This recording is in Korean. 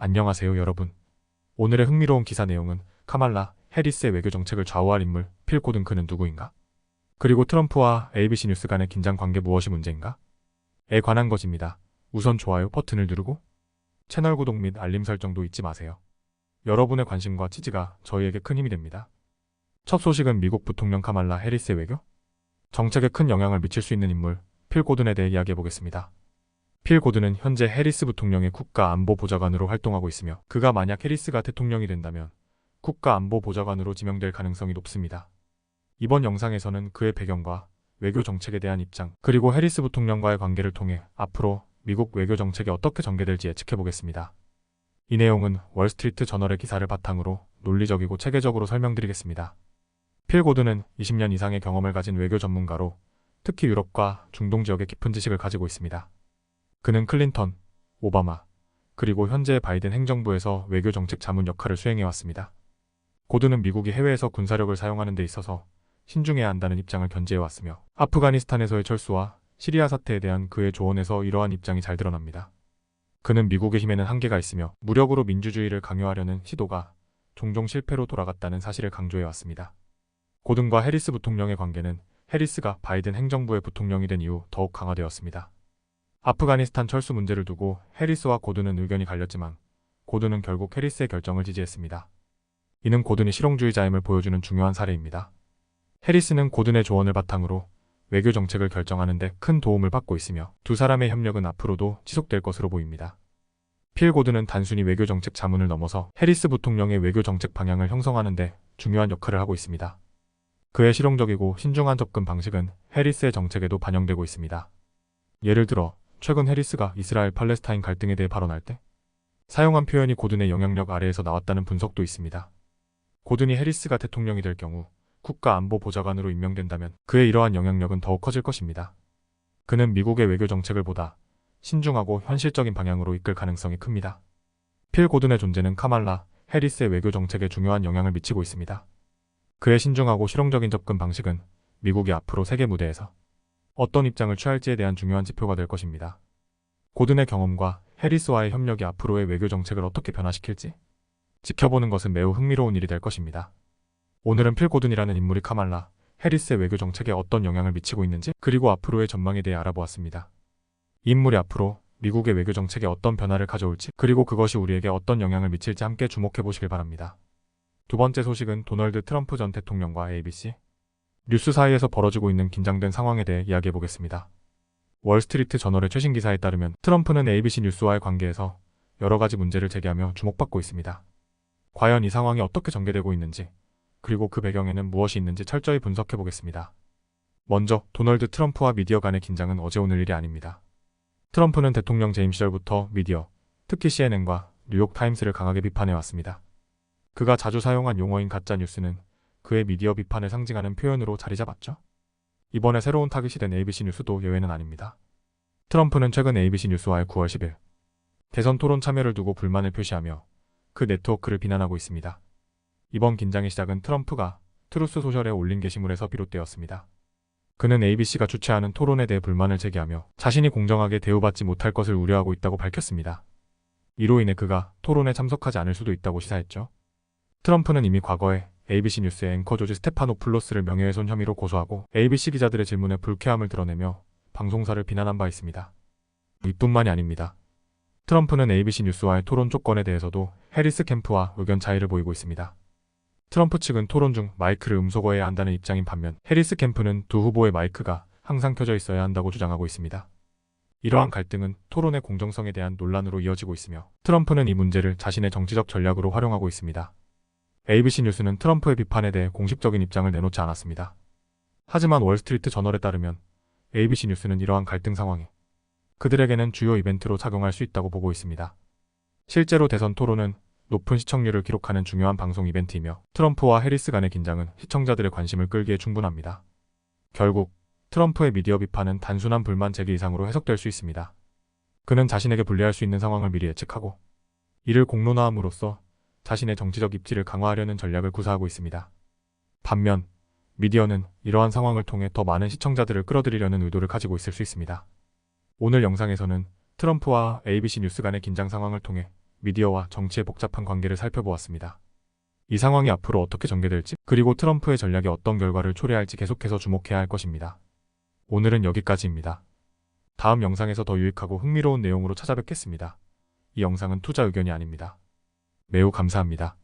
안녕하세요 여러분. 오늘의 흥미로운 기사 내용은 카말라 해리스의 외교 정책을 좌우할 인물 필 고든 그는 누구인가? 그리고 트럼프와 ABC 뉴스 간의 긴장 관계 무엇이 문제인가? 에 관한 것입니다. 우선 좋아요 버튼을 누르고 채널 구독 및 알림 설정도 잊지 마세요. 여러분의 관심과 지지가 저희에게 큰 힘이 됩니다. 첫 소식은 미국 부통령 카말라 해리스의 외교 정책에 큰 영향을 미칠 수 있는 인물 필 고든에 대해 이야기해 보겠습니다. 필 고든은 현재 해리스 부통령의 국가안보보좌관으로 활동하고 있으며 그가 만약 해리스가 대통령이 된다면 국가안보보좌관으로 지명될 가능성이 높습니다. 이번 영상에서는 그의 배경과 외교 정책에 대한 입장, 그리고 해리스 부통령과의 관계를 통해 앞으로 미국 외교 정책이 어떻게 전개될지 예측해 보겠습니다. 이 내용은 월스트리트 저널의 기사를 바탕으로 논리적이고 체계적으로 설명드리겠습니다. 필 고든은 20년 이상의 경험을 가진 외교 전문가로 특히 유럽과 중동 지역에 깊은 지식을 가지고 있습니다. 그는 클린턴, 오바마, 그리고 현재 바이든 행정부에서 외교 정책 자문 역할을 수행해왔습니다. 고든은 미국이 해외에서 군사력을 사용하는 데 있어서 신중해야 한다는 입장을 견지해왔으며 아프가니스탄에서의 철수와 시리아 사태에 대한 그의 조언에서 이러한 입장이 잘 드러납니다. 그는 미국의 힘에는 한계가 있으며 무력으로 민주주의를 강요하려는 시도가 종종 실패로 돌아갔다는 사실을 강조해왔습니다. 고든과 해리스 부통령의 관계는 해리스가 바이든 행정부의 부통령이 된 이후 더욱 강화되었습니다. 아프가니스탄 철수 문제를 두고 해리스와 고든은 의견이 갈렸지만 고든은 결국 해리스의 결정을 지지했습니다. 이는 고든이 실용주의자임을 보여주는 중요한 사례입니다. 해리스는 고든의 조언을 바탕으로 외교 정책을 결정하는 데 큰 도움을 받고 있으며 두 사람의 협력은 앞으로도 지속될 것으로 보입니다. 필 고든은 단순히 외교 정책 자문을 넘어서 해리스 부통령의 외교 정책 방향을 형성하는 데 중요한 역할을 하고 있습니다. 그의 실용적이고 신중한 접근 방식은 해리스의 정책에도 반영되고 있습니다. 예를 들어 최근 해리스가 이스라엘 팔레스타인 갈등에 대해 발언할 때 사용한 표현이 고든의 영향력 아래에서 나왔다는 분석도 있습니다. 고든이 해리스가 대통령이 될 경우 국가안보보좌관으로 임명된다면 그의 이러한 영향력은 더욱 커질 것입니다. 그는 미국의 외교 정책을 보다 신중하고 현실적인 방향으로 이끌 가능성이 큽니다. 필 고든의 존재는 카말라 해리스의 외교 정책에 중요한 영향을 미치고 있습니다. 그의 신중하고 실용적인 접근 방식은 미국이 앞으로 세계 무대에서 어떤 입장을 취할지에 대한 중요한 지표가 될 것입니다. 고든의 경험과 해리스와의 협력이 앞으로의 외교 정책을 어떻게 변화시킬지 지켜보는 것은 매우 흥미로운 일이 될 것입니다. 오늘은 필 고든이라는 인물이 카말라 해리스의 외교 정책에 어떤 영향을 미치고 있는지 그리고 앞으로의 전망에 대해 알아보았습니다. 이 인물이 앞으로 미국의 외교 정책에 어떤 변화를 가져올지 그리고 그것이 우리에게 어떤 영향을 미칠지 함께 주목해 보시길 바랍니다. 두 번째 소식은 도널드 트럼프 전 대통령과 ABC 뉴스 사이에서 벌어지고 있는 긴장된 상황에 대해 이야기해 보겠습니다. 월스트리트 저널의 최신 기사에 따르면 트럼프는 ABC 뉴스와의 관계에서 여러 가지 문제를 제기하며 주목받고 있습니다. 과연 이 상황이 어떻게 전개되고 있는지 그리고 그 배경에는 무엇이 있는지 철저히 분석해 보겠습니다. 먼저 도널드 트럼프와 미디어 간의 긴장은 어제 오늘 일이 아닙니다. 트럼프는 대통령 재임 시절부터 미디어, 특히 CNN과 뉴욕타임스를 강하게 비판해왔습니다. 그가 자주 사용한 용어인 가짜뉴스는 그의 미디어 비판을 상징하는 표현으로 자리 잡았죠. 이번에 새로운 타깃이 된 ABC 뉴스도 예외는 아닙니다. 트럼프는 최근 ABC 뉴스와의 9월 10일 대선 토론 참여를 두고 불만을 표시하며 그 네트워크를 비난하고 있습니다. 이번 긴장의 시작은 트럼프가 트루스 소셜에 올린 게시물에서 비롯되었습니다. 그는 ABC가 주최하는 토론에 대해 불만을 제기하며 자신이 공정하게 대우받지 못할 것을 우려하고 있다고 밝혔습니다. 이로 인해 그가 토론에 참석하지 않을 수도 있다고 시사했죠. 트럼프는 이미 과거에 ABC 뉴스의 앵커 조지 스테파노플로스를 명예훼손 혐의로 고소하고 ABC 기자들의 질문에 불쾌함을 드러내며 방송사를 비난한 바 있습니다. 이뿐만이 아닙니다. 트럼프는 ABC 뉴스와의 토론 조건에 대해서도 해리스 캠프와 의견 차이를 보이고 있습니다. 트럼프 측은 토론 중 마이크를 음소거해야 한다는 입장인 반면 해리스 캠프는 두 후보의 마이크가 항상 켜져 있어야 한다고 주장하고 있습니다. 이러한 갈등은 토론의 공정성에 대한 논란으로 이어지고 있으며 트럼프는 이 문제를 자신의 정치적 전략으로 활용하고 있습니다. ABC 뉴스는 트럼프의 비판에 대해 공식적인 입장을 내놓지 않았습니다. 하지만 월스트리트 저널에 따르면 ABC 뉴스는 이러한 갈등 상황에 그들에게는 주요 이벤트로 작용할 수 있다고 보고 있습니다. 실제로 대선 토론은 높은 시청률을 기록하는 중요한 방송 이벤트이며 트럼프와 해리스 간의 긴장은 시청자들의 관심을 끌기에 충분합니다. 결국 트럼프의 미디어 비판은 단순한 불만 제기 이상으로 해석될 수 있습니다. 그는 자신에게 불리할 수 있는 상황을 미리 예측하고 이를 공론화함으로써 자신의 정치적 입지를 강화하려는 전략을 구사하고 있습니다. 반면 미디어는 이러한 상황을 통해 더 많은 시청자들을 끌어들이려는 의도를 가지고 있을 수 있습니다. 오늘 영상에서는 트럼프와 ABC 뉴스 간의 긴장 상황을 통해 미디어와 정치의 복잡한 관계를 살펴보았습니다. 이 상황이 앞으로 어떻게 전개될지, 그리고 트럼프의 전략이 어떤 결과를 초래할지 계속해서 주목해야 할 것입니다. 오늘은 여기까지입니다. 다음 영상에서 더 유익하고 흥미로운 내용으로 찾아뵙겠습니다. 이 영상은 투자 의견이 아닙니다. 매우 감사합니다.